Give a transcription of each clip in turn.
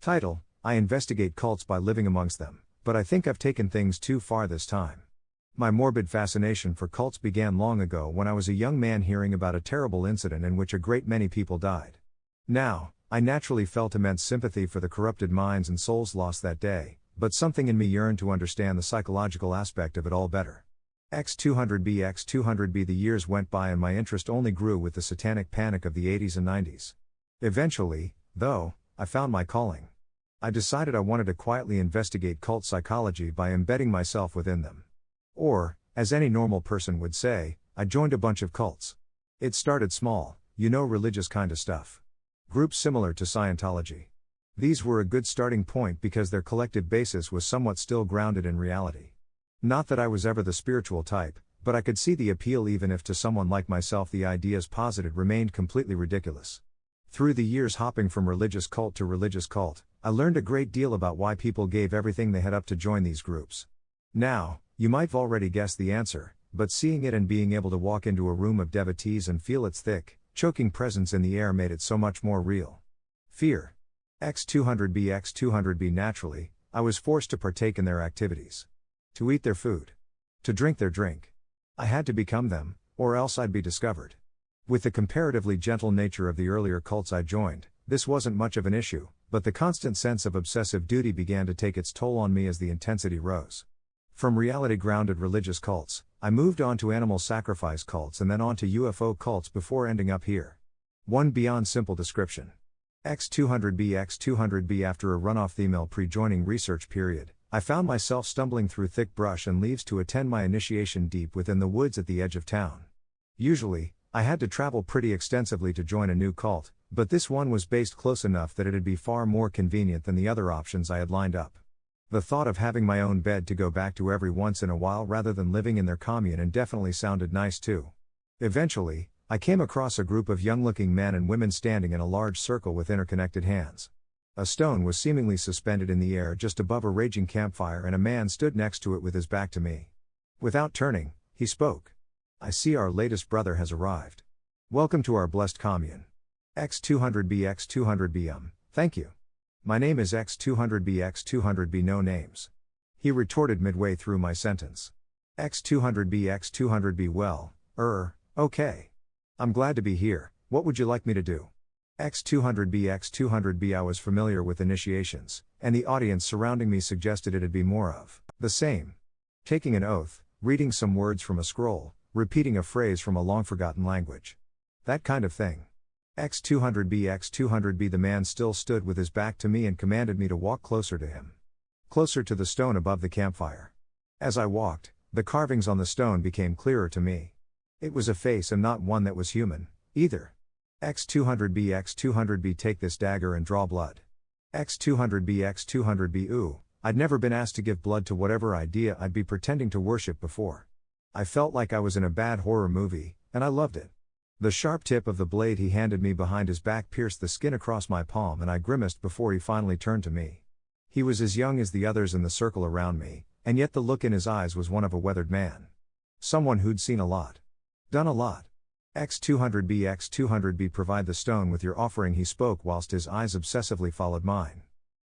Title: I investigate cults by living amongst them, but I think I've taken things too far this time. My morbid fascination for cults began long ago when I was a young man hearing about a terrible incident in which a great many people died. Now, I naturally felt immense sympathy for the corrupted minds and souls lost that day, but something in me yearned to understand the psychological aspect of it all better. X200B. The years went by and my interest only grew with the satanic panic of the 80s and 90s. Eventually, though, I found my calling. I decided I wanted to quietly investigate cult psychology by embedding myself within them. Or, as any normal person would say, I joined a bunch of cults. It started small, religious kind of stuff. Groups similar to Scientology. These were a good starting point because their collective basis was somewhat still grounded in reality. Not that I was ever the spiritual type, but I could see the appeal even if to someone like myself the ideas posited remained completely ridiculous. Through the years hopping from religious cult to religious cult, I learned a great deal about why people gave everything they had up to join these groups. Now, you might have already guessed the answer, but seeing it and being able to walk into a room of devotees and feel its thick, choking presence in the air made it so much more real. Fear. X200B. Naturally, I was forced to partake in their activities. To eat their food. To drink their drink. I had to become them, or else I'd be discovered. With the comparatively gentle nature of the earlier cults I joined, this wasn't much of an issue, but the constant sense of obsessive duty began to take its toll on me as the intensity rose. From reality-grounded religious cults, I moved on to animal sacrifice cults and then on to UFO cults before ending up here. One beyond simple description. X200B. After a runoff female pre-joining research period, I found myself stumbling through thick brush and leaves to attend my initiation deep within the woods at the edge of town. Usually, I had to travel pretty extensively to join a new cult, but this one was based close enough that it'd be far more convenient than the other options I had lined up. The thought of having my own bed to go back to every once in a while rather than living in their commune indefinitely sounded nice too. Eventually, I came across a group of young-looking men and women standing in a large circle with interconnected hands. A stone was seemingly suspended in the air just above a raging campfire and a man stood next to it with his back to me. Without turning, he spoke. I see our latest brother has arrived. Welcome to our blessed commune. X200B. Thank you. My name is X200B. No names. He retorted midway through my sentence. X200B. Well, okay. I'm glad to be here, what would you like me to do? X200B. I was familiar with initiations, and the audience surrounding me suggested it'd be more of the same. Taking an oath, reading some words from a scroll, repeating a phrase from a long-forgotten language. That kind of thing. X200B. The man still stood with his back to me and commanded me to walk closer to him. Closer to the stone above the campfire. As I walked, the carvings on the stone became clearer to me. It was a face and not one that was human, either. X200B. Take this dagger and draw blood. X200B. Ooh, I'd never been asked to give blood to whatever idea I'd be pretending to worship before. I felt like I was in a bad horror movie, and I loved it. The sharp tip of the blade he handed me behind his back pierced the skin across my palm and I grimaced before he finally turned to me. He was as young as the others in the circle around me, and yet the look in his eyes was one of a weathered man. Someone who'd seen a lot. Done a lot. X200B. Provide the stone with your offering, he spoke whilst his eyes obsessively followed mine.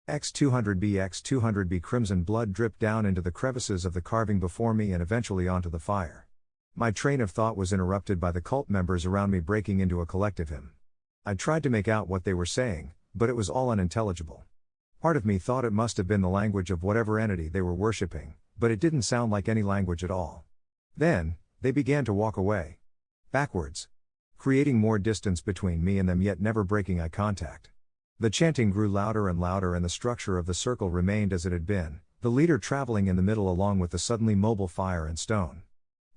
X200B. Crimson blood dripped down into the crevices of the carving before me and eventually onto the fire. My train of thought was interrupted by the cult members around me breaking into a collective hymn. I tried to make out what they were saying, but it was all unintelligible. Part of me thought it must have been the language of whatever entity they were worshipping, but it didn't sound like any language at all. Then, they began to walk away. Backwards. Creating more distance between me and them yet never breaking eye contact. The chanting grew louder and louder and the structure of the circle remained as it had been, the leader traveling in the middle along with the suddenly mobile fire and stone.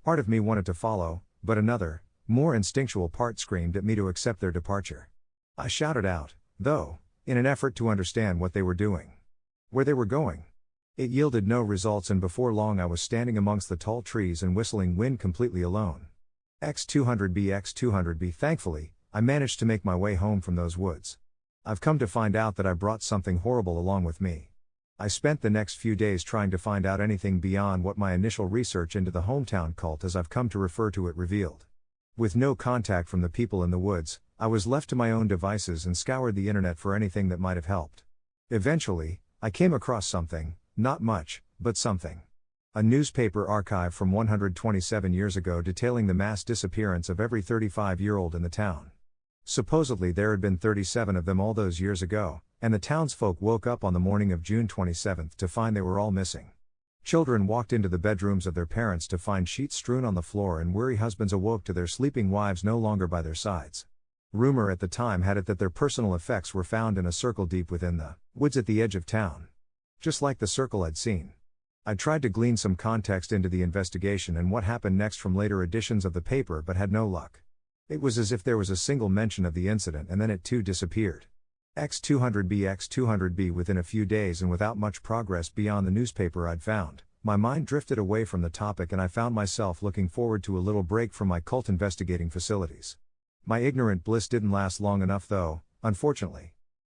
Part of me wanted to follow, but another, more instinctual part screamed at me to accept their departure. I shouted out, though, in an effort to understand what they were doing. Where they were going. It yielded no results and before long I was standing amongst the tall trees and whistling wind completely alone. X200B. Thankfully, I managed to make my way home from those woods. I've come to find out that I brought something horrible along with me. I spent the next few days trying to find out anything beyond what my initial research into the hometown cult, as I've come to refer to it, revealed. With no contact from the people in the woods, I was left to my own devices and scoured the internet for anything that might have helped. Eventually, I came across something, not much, but something. A newspaper archive from 127 years ago detailing the mass disappearance of every 35-year-old in the town. Supposedly there had been 37 of them all those years ago, and the townsfolk woke up on the morning of June 27 to find they were all missing. Children walked into the bedrooms of their parents to find sheets strewn on the floor, and weary husbands awoke to their sleeping wives no longer by their sides. Rumor at the time had it that their personal effects were found in a circle deep within the woods at the edge of town. Just like the circle I'd seen. I tried to glean some context into the investigation and what happened next from later editions of the paper, but had no luck. It was as if there was a single mention of the incident and then it too disappeared. X200B within a few days, and without much progress beyond the newspaper I'd found, my mind drifted away from the topic and I found myself looking forward to a little break from my cult investigating facilities. My ignorant bliss didn't last long enough though, unfortunately.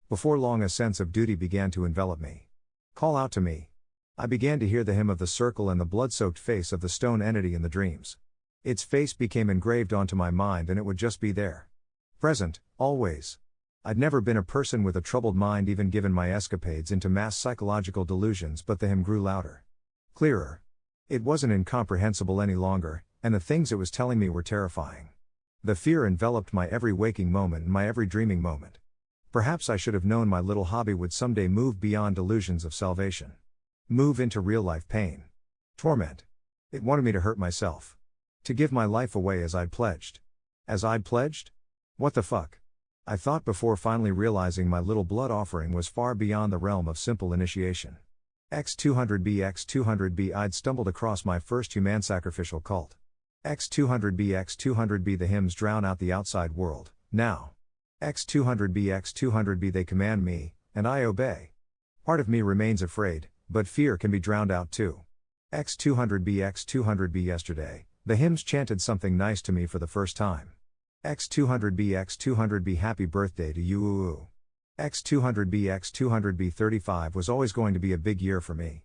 Before long a sense of duty began to envelop me. Call out to me. I began to hear the hymn of the circle and the blood-soaked face of the stone entity in the dreams. Its face became engraved onto my mind and it would just be there. Present, always. I'd never been a person with a troubled mind, even given my escapades into mass psychological delusions, but the hymn grew louder. Clearer. It wasn't incomprehensible any longer, and the things it was telling me were terrifying. The fear enveloped my every waking moment and my every dreaming moment. Perhaps I should have known my little hobby would someday move beyond delusions of salvation. Move into real-life pain. Torment. It wanted me to hurt myself. To give my life away as I'd pledged. As I'd pledged? What the fuck? I thought before finally realizing my little blood offering was far beyond the realm of simple initiation. X200B I'd stumbled across my first human-sacrificial cult. X200B the hymns drown out the outside world, now. X200B they command me, and I obey. Part of me remains afraid, but fear can be drowned out too. X200B yesterday, the hymns chanted something nice to me for the first time. X200B happy birthday to you. X200B 35 was always going to be a big year for me.